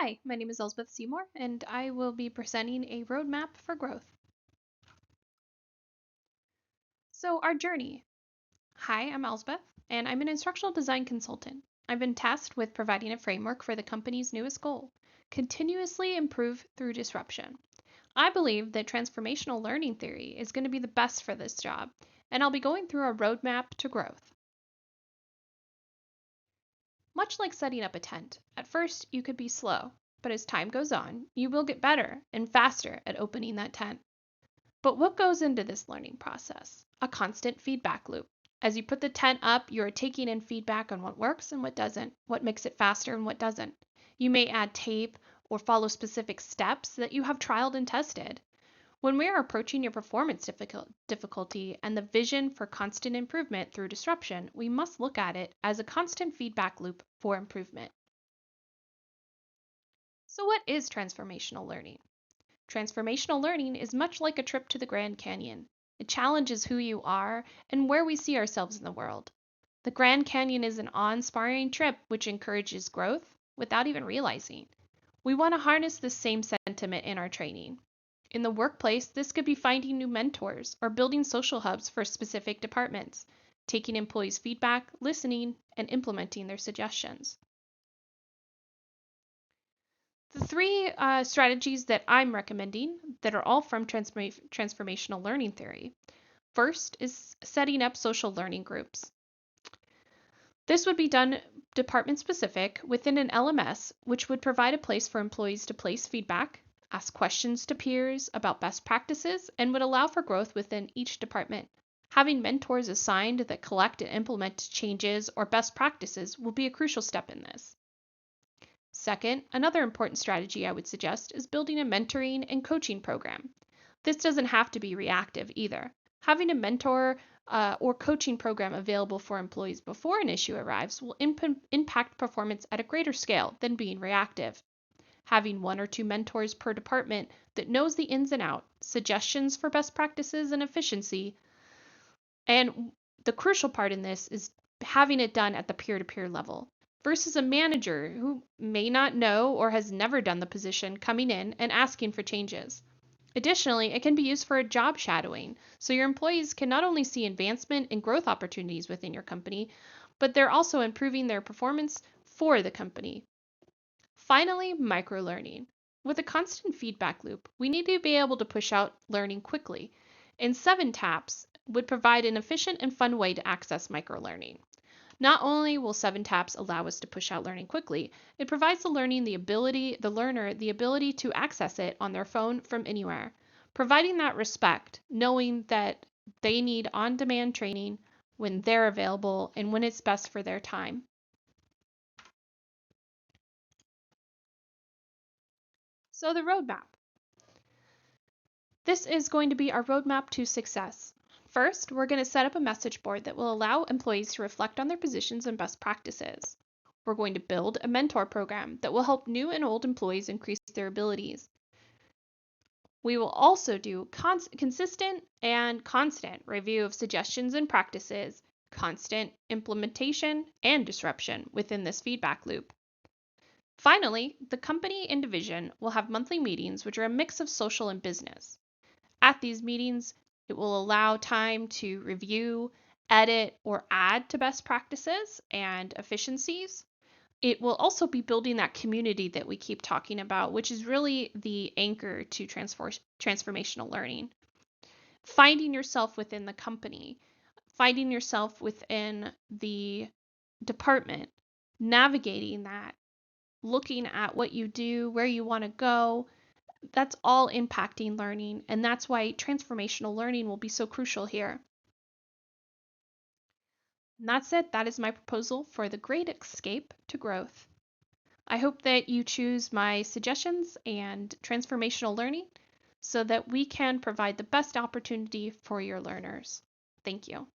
Hi, my name is Elspeth Seymour, and I will be presenting a roadmap for growth. So, our journey. Hi, I'm Elspeth, and I'm an instructional design consultant. I've been tasked with providing a framework for the company's newest goal: continuously improve through disruption. I believe that transformational learning theory is going to be the best for this job, and I'll be going through a roadmap to growth. Much like setting up a tent, at first you could be slow, but as time goes on, you will get better and faster at opening that tent. But what goes into this learning process? A constant feedback loop. As you put the tent up, you are taking in feedback on what works and what doesn't, what makes it faster and what doesn't. You may add tape or follow specific steps that you have trialed and tested. When we are approaching your performance difficulty and the vision for constant improvement through disruption, we must look at it as a constant feedback loop for improvement. So, what is transformational learning? Transformational learning is much like a trip to the Grand Canyon. It challenges who you are and where we see ourselves in the world. The Grand Canyon is an awe-inspiring trip which encourages growth without even realizing. We want to harness this same sentiment in our training. In the workplace, this could be finding new mentors or building social hubs for specific departments, taking employees' feedback, listening, and implementing their suggestions. The three strategies that I'm recommending that are all from transformational learning theory. First is setting up social learning groups. This would be done department specific within an LMS, which would provide a place for employees to place feedback, ask questions to peers about best practices, and would allow for growth within each department. Having mentors assigned that collect and implement changes or best practices will be a crucial step in this. Second, another important strategy I would suggest is building a mentoring and coaching program. This doesn't have to be reactive either. Having a mentor or coaching program available for employees before an issue arrives will impact performance at a greater scale than being reactive. Having one or two mentors per department that knows the ins and outs, suggestions for best practices and efficiency, and the crucial part in this is having it done at the peer-to-peer level versus a manager who may not know or has never done the position coming in and asking for changes. Additionally, it can be used for a job shadowing, so your employees can not only see advancement and growth opportunities within your company, but they're also improving their performance for the company. Finally, microlearning. With a constant feedback loop, we need to be able to push out learning quickly, and 7 taps would provide an efficient and fun way to access microlearning. Not only will 7 taps allow us to push out learning quickly, it provides the learner the ability to access it on their phone from anywhere, providing that respect, knowing that they need on-demand training when they're available and when it's best for their time. So the roadmap. This is going to be our roadmap to success. First, we're going to set up a message board that will allow employees to reflect on their positions and best practices. We're going to build a mentor program that will help new and old employees increase their abilities. We will also do consistent and constant review of suggestions and practices, constant implementation, and disruption within this feedback loop. Finally, the company and division will have monthly meetings, which are a mix of social and business. At these meetings, it will allow time to review, edit, or add to best practices and efficiencies. It will also be building that community that we keep talking about, which is really the anchor to transformational learning. Finding yourself within the company, finding yourself within the department, navigating that, looking at what you do, where you want to go, that's all impacting learning, and that's why transformational learning will be so crucial here. And that's it. That is my proposal for the great escape to growth. I hope that you choose my suggestions and transformational learning so that we can provide the best opportunity for your learners. Thank you.